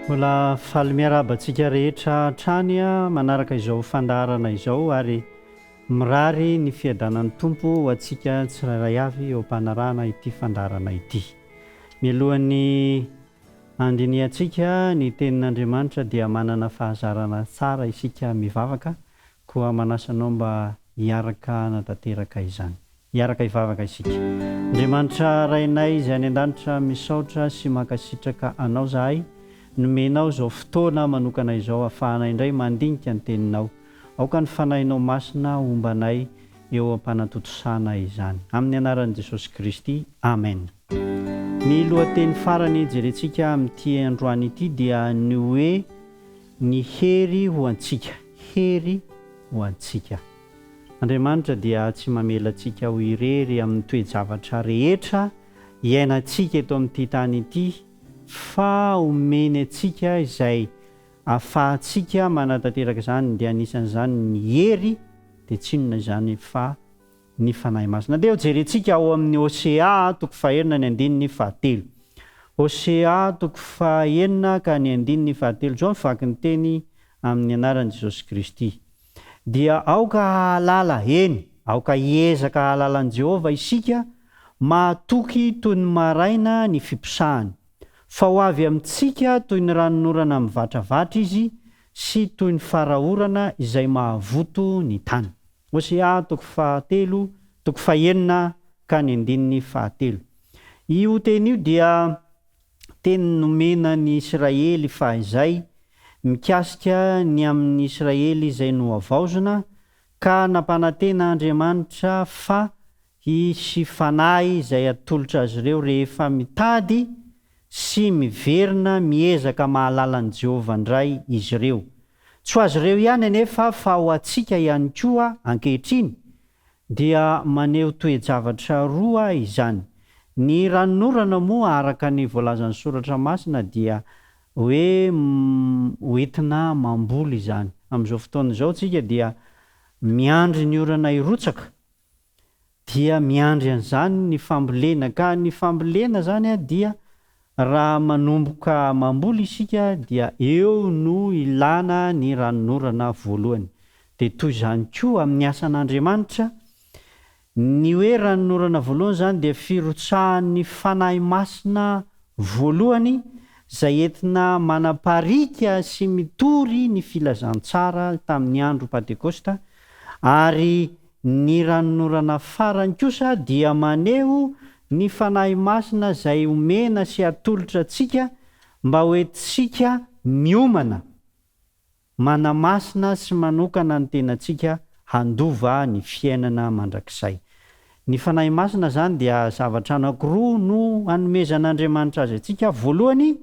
Mbola faly miarabantsika rehetra trany manaraka izao fandaharana izao ary mirary ny fiadanan'ny tompo ho antsika tsirairay avy eo ampanarahana ity fandaharana ity. Mialohan'ny andiniantsika ny tenin'Andriamanitra dia manana fahazarana tsara isika mivavaka, koa manasanao mba hiaraka natateraka izany. Hiaraka hivavaka isika. Andriamanitra rainay izay any an-danitra misaotra sy mankasitraka anao zahay, nomenao izao fotoana manokana izao ahafahanay indray mandinika ny teninao. Aoka ny fanahinao masina ombanay eo ampanatotosana izany. Amin'ny anaran'i Jesosy Kristy. Amen. Ny lohateny farany jerentsika amin'ity androany ity dia ny hoe ny hery ho antsika. Hery ho antsika. Andriamanitra dia tsy mamela antsika ho irery amin'ny toe-javatra rehetra iainantsika eto amin'ity tany ity, fa omeny antsika izay ahafahantsika manatanteraka izany, dia anisan'izany ny hery, dia tsy inona izany fa ny fanahy masina. Dia jerentsika ao amin'ny Hosea toko 2:9. Hosea toko 2:9 zao mivaky ny teny amin'ny anaran'i Jesosy Kristy. Dia aoka hahalala, aoka hiezaka hahalalan'i Jehovah isika, mahatoky toy ny maraina ny fiposahany. Fa ho avy amintsika toy ny ranonorana mivatravatra izy, sy toy ny farahorana izay mahavoto ny tany. Hosea toko 2:9. Io teny io dia teny nomena ny Israely fahizay mikasika ny amin'ny Israely izay no avaozona, ka nampanantena Andriamanitra fa hisy fanahy izay atolotra azy ireo rehefa mitady sy miverina miezaka mahalalan'i Jehovah indray izy ireo. Tsy ho azy ireo ihany anefa fa ho antsika ihany koa ankehitriny dia maneho toe-javatra roa izany. Ny ranonorana moa araka ny voalazan'ny soratra masina dia hoe hoentina mamboly izany. Amin'izao fotoana izao tsika dia miandry ny orana irotsaka, dia miandry an'izany ny fambolena, ka ny fambolena zany dia raha manomboka mamboly isika dia eo no ilana ny ranonorana voalohany. Dia toy izany koa amin'ny asan'Andriamanitra, ny hoe ranonorana voalohany zany dia firotsahan'ny fanahy masina voalohany izay entina manaparika sy mitory ny filazantsara tamin'ny andro Pentekosta, ary ny ranonorana farany kosa dia maneho ny fanahy masina izay omena sy atolotra antsika mba hoentintsika miomana, manamasina sy manokana ny tenantsika handova ny fiainana mandrakizay. Ny fanahy masina zany dia zavatra anankiroa no hanomezan'Andriamanitra azy antsika. Voalohany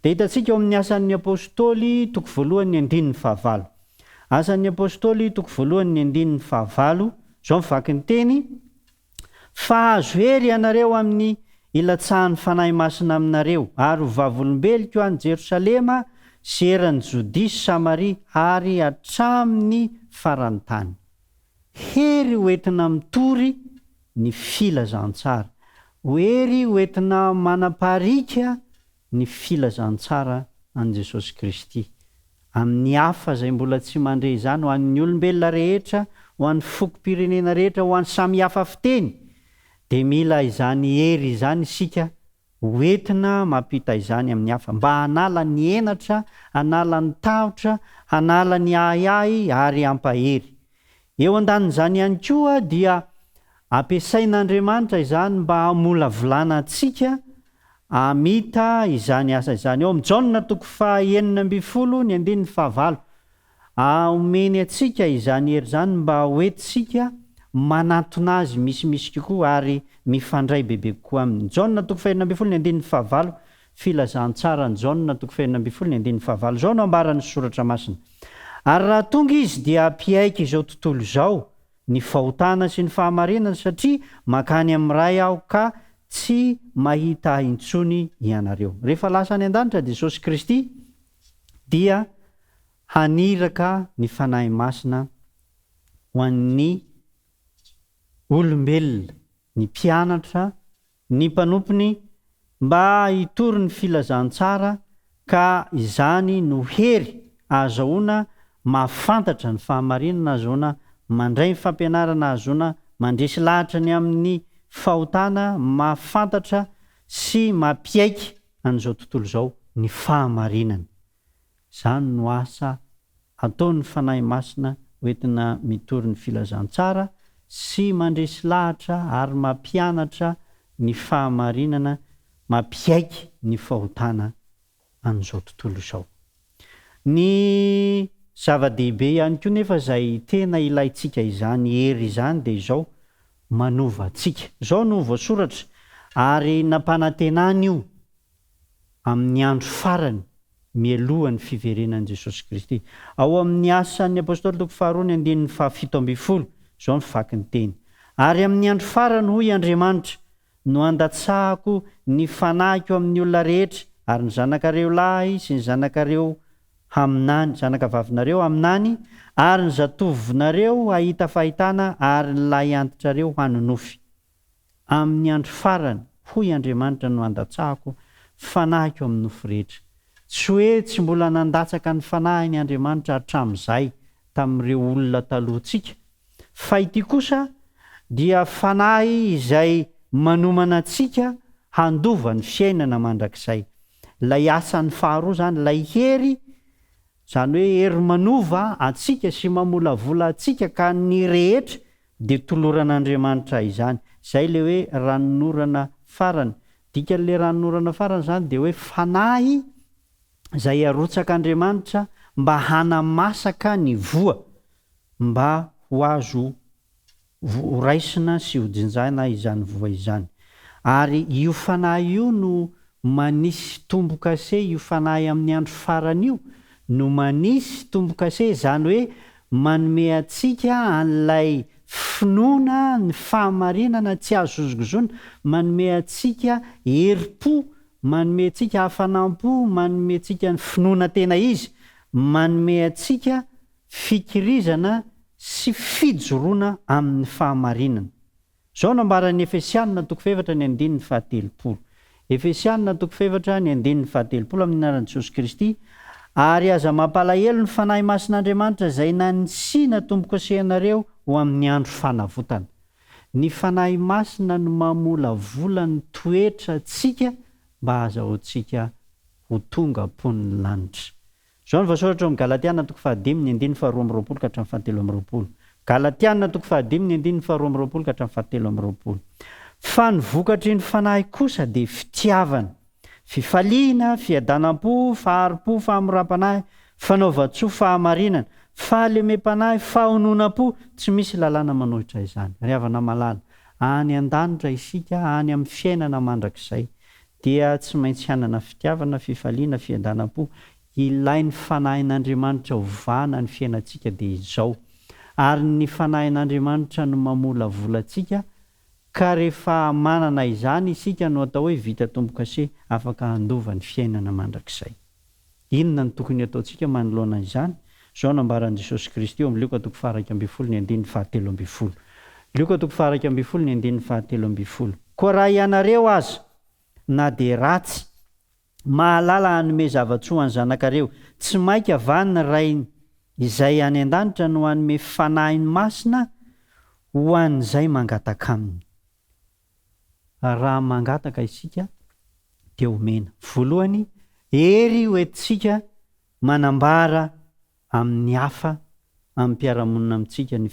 dia hitantsika eo amin'ny asan'ny apôstôly toko 1:15. Asan'ny apôstôly toko 1:15 zao mivaky ny teny: fa azo hery ianareo amin'ny ilatsahan'ny fanahy masina aminareo, ary ho vavolombeloko any Jerosalema sy eran'ny Jodia sy Samaria ary hatramin'ny farany tany. Hery hoentina mitory ny filazantsara, hery hoentina manaparika ny filazantsara an' Jesosy Kristy. Amin'ny hafa izay mbola tsy mandre izany ho an'ny olombelona rehetra, ho an'ny fokom-pirenena rehetra, ho an'ny samy hafa fiteny, dia mila izany hery izany isika hoentina mampita izany amin'ny hafa, mba hanala ny henatra, hanala ny tahotra, hanala ny ahiahy ary hampahery. Eo andanin'izany ihany koa dia ampiasain'Andriamanitra izany mba hamolavolana antsika hamita izany asa izany. Eo amin'ny Jaona toko 9:15, omeny antsika izany hery izany mba hoentintsika manatona azy misimisy kokoa ary mifandray bebe kokoa aminy. Jaona toko 2:15, filazantsara ny Jaona toko 2:15 zao no ambaran'ny soratra masina. Ary raha tonga izy dia ampiaiky izao tontolo izao ny fahotana sy ny fahamarinana, satria makany amin'ny ray aho ka tsy mahita intsony ianareo. Rehefa lasa any an-danitra Jesosy Kristy dia haniraka ny fanahy masina ho an'ny olombelona, ny mpianatra, ny mpanompony, mba hitory ny filazantsara ka izany no hery azahoana mahafantatra ny fahamarinana, azahoana mandray ny fampianarana, azahoana mandresy lahatra ny amin'ny fahotana, mahafantatra sy mampiaiky an'izao tontolo izao ny fahamarinana. Zany no asa ataon'ny fanahy masina hoentina mitory ny filazantsara sy mandresy lahatra ary mampianatra ny fahamarinana, mampiaiky ny fahotana an'izao tontolo izao. Ny zava-dehibe ihany koa nefa izay tena ilayntsika izany hery izany dia izao manova antsika. Izao no voasoratra ary nampanantenana io amin'ny andro farany mialohan'ny fiverenan'i Jesosy Kristy. Ao amin'ny asan'ny apôstôly toko 2:7, izao ny vaky ny teny. Ary amin'ny andro farany hoy Andriamanitra, no andatsahako ny fanahiko amin'ny olona rehetra, ary ny zanakareo lahy sy ny zanakareo aminany, zanakavavinareo aminany, ary ny zatovinareo ahita fahitana, ary ny lahy antitrareo hanonofy. Amin'ny andro farany hoy Andriamanitra no andatsahako fanahiko amin'ny nofo rehetra. Tsy hoe tsy mbola nandatsaka ny fanahy ny Andriamanitra hatramin'izay tamin'ireo olona talohantsika, fa ity kosa dia fanahy izay manomana antsika handova ny fiainana mandrakizay. Lay asan'ny faharoa zany, lay hery, zany hoe hery manova antsika sy mamolavola antsika ka ny rehetra dia toloran'Andriamanitra izany. Izay le hoe ranonorana farany. Dikan'le ranonorana farany zany dia hoe fanahy izay arotsak'Andriamanitra mba hanamasaka ny voa, mba ho azo ho raisina sy ho jinjana izany voa izany. Ary io fanahy io no manisy tombo-kase, io fanahy amin'ny andro farany io no manisy tombo-kase, zany hoe manome antsika an'ilay finoana ny fahamarinana tsy azo zozogozona, manome antsika herim-po, manome antsika hafanam-po, manome antsika ny finoana tena izy, manome antsika fikirizana sy fijoroana amin'ny fahamarinana. Zao nambaran'ny Efesianina 4:7. Efesianina 4:7 amin'ny anaran'i Jesosy Kristy. Ary aza mampalahelo ny fanahy masin'Andriamanitra izay nanisina tombo-kase anareo ho amin'ny andro fanavotana. Ny fanahy masina no mamolavola ny toetra antsika mba azahoantsika ho tonga amponin'ny lanitra. Zao ny voasoratra amin'ny Galatiana 5:2-7. Galatiana 5:2-7. Fa ny vokatry ny fanahy kosa dia fitiavana, fifaliana, fiadanam-po, faharo-po, fahamoram-panahy, fanaova-tsoa, fahamarinana, fahalemem-panahy, fahonona-po. Tsy misy lalàna manohitra izany. Ry havana malala, any an-danitra isika, any amin'ny fiainana mandrakizay, dia tsy maintsy hanana fitiavana, fifaliana, fiadanam-po. Ilain'ny fanahin'Andriamanitra ovana ny fiainantsika dia izao. Ary ny fanahin'Andriamanitra no mamolavola antsika, ka rehefa manana izany isika no atao hoe vita tombo-kase, afaka handova ny fiainana mandrakizay. Inona ny tokony ataontsika manoloana izany? Zao nambaran'i Jesosy Kristy eo amin'ny Luka 12:7. Luka 12:7. Koa raha ianareo aza na dia ratsy mahalala hanome zava-tsoa any zanakareo, tsy mainka avany ny ray izay any an-danitra no hanome fanahiny masina ho an'izay mangataka aminy. Raha mangataka isika dia omena. Voalohany, hery hoentintsika manambara amin'ny hafa, amin'ny mpiara-monina amintsika ny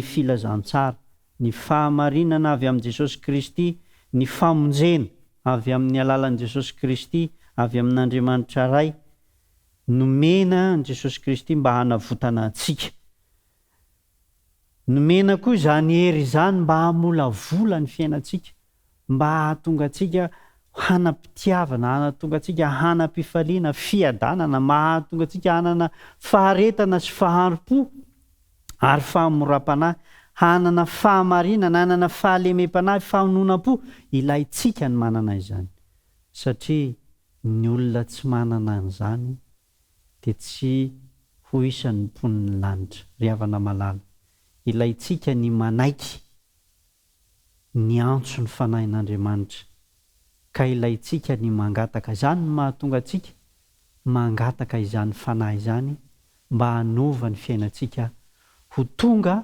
filazantsara, ny fahamarinana avy amin'i Jesosy Kristy, ny famonjena avy amin'ny alalan'i Jesosy Kristy, avy amin'Andriamanitra ray, nomena an' Jesosy Kristy mba hanavotana antsika. Nomena koa izany hery izany mba hamolavola ny fiainantsika, mba hahatonga antsika hanam-pitiavana, hahatonga antsika hanam-pifaliana, fiadanana, mahatonga antsika hanana faharetana sy faharo-po ary fahamoram-panahy, hanana fahamarinana, hanana fahalemem-panahy, fahonona-po. Ilayntsika ny manana izany, satria ny olona tsy manana an'izany dia tsy ho isan'ny mponiny lanitra. Ry havana malala, ilayntsika ny manaiky ny antso ny fanahin'Andriamanitra, ka ilayntsika ny mangataka. Zany no mahatonga antsika mangataka izany fanahy izany mba hanova ny fiainantsika ho tonga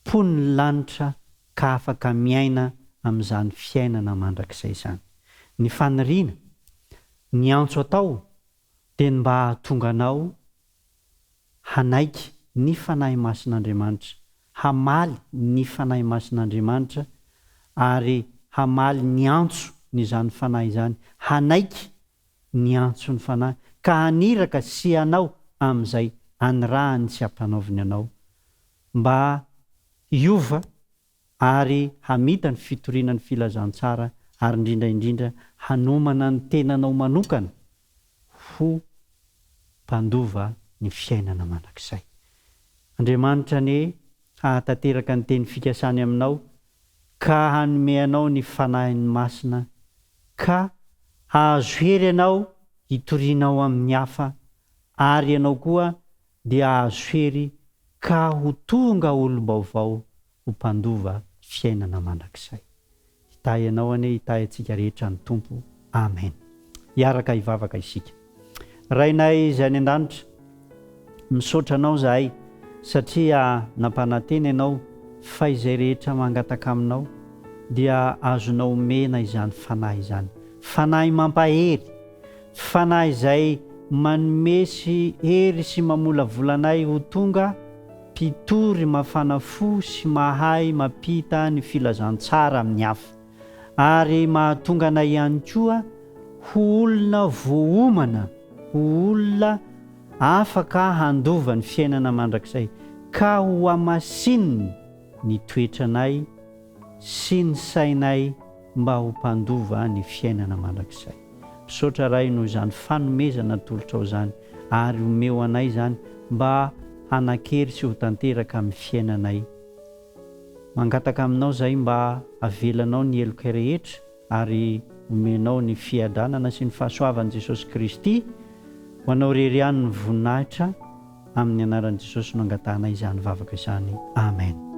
poniny lanitra ka afaka miaina amin'izany fiainana mandrakizay izany. Ny faniriana, ny antso atao dia mba hahatonga anao hanaiky ny fanahy masin'Andriamanitra, hamaly ny fanahy masin'Andriamanitra ary hamaly ny antso n'izany fanahy izany, hanaiky ny antso ny fanahy ka haniraka sy anao amin'izay anirahany sy ampanaoviny anao mba hiova ary hamita ny fitoriana ny filazantsara ary indrindraindrindra hanomana ny tenanao manokana ho mpandova ny fiainana mandrakizay. Andriamanitra ne hahatanteraka ny teny fikasany aminao ka hanome anao ny fanahiny masina ka hahazo hery ianao hitorianao amin'ny hafa ary ianao koa dia hahazo hery ka ho tonga olo-baovao ho mpandova fiainana mandrakizay. Hitahy ianao ane hitahy antsika rehetra ny Tompo. Amen. Hiaraka hivavaka isika. Rainay izay any an-danitra, misaotra anao zahay satria nampananteny ianao fa izay rehetra mangataka aminao dia azonao mena izany fanahy izany. Fanahy mampahery, fanahy izay manome sy hery sy mamolavolanay ho tonga mpitory mafana fo sy mahay mampita ny filazantsara amin'ny hafa ary mahatonga anay ihany koa ho olona voaomana, ho olona afaka handova ny fiainana mandrakizay ka ho hamasininy ny toetranay sy ny sainay mba ho mpandova ny fiainana mandrakizay. Misaotra ray noho izany fanomezana tolotrao izany ary homeo anay izany mba hanan-kery sy ho tanteraka amin'ny fiainanay. Mangataka aminao zay mba avelanao ny heloka rehetra ary homenao ny fiadanana sy ny fahasoavan'i Jesosy Kristy ho anao rery ihany ny voninahitra amin'ny anaran'i Jesosy no angatana izany vavaka izany. Amen.